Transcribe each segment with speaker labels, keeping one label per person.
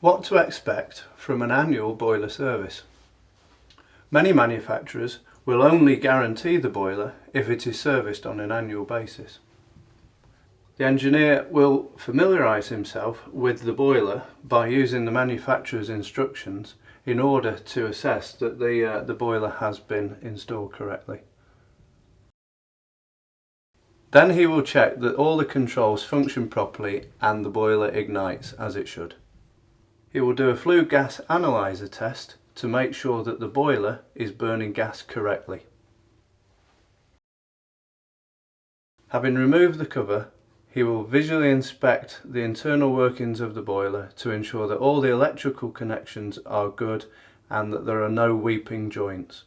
Speaker 1: What to expect from an annual boiler service? Many manufacturers will only guarantee the boiler if it is serviced on an annual basis. The engineer will familiarise himself with the boiler by using the manufacturer's instructions in order to assess that the boiler has been installed correctly. Then he will check that all the controls function properly and the boiler ignites as it should. He will do a flue gas analyzer test to make sure that the boiler is burning gas correctly. Having removed the cover, he will visually inspect the internal workings of the boiler to ensure that all the electrical connections are good and that there are no weeping joints.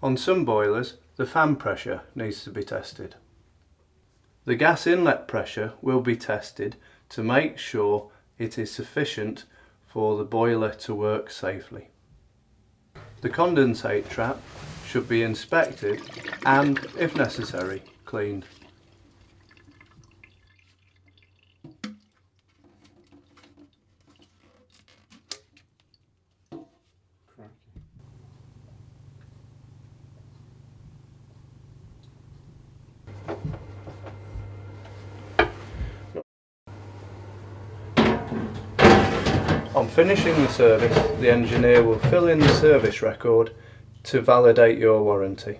Speaker 1: On some boilers, the fan pressure needs to be tested. The gas inlet pressure will be tested to make sure it is sufficient for the boiler to work safely. The condensate trap should be inspected and, if necessary, cleaned. On finishing the service, the engineer will fill in the service record to validate your warranty.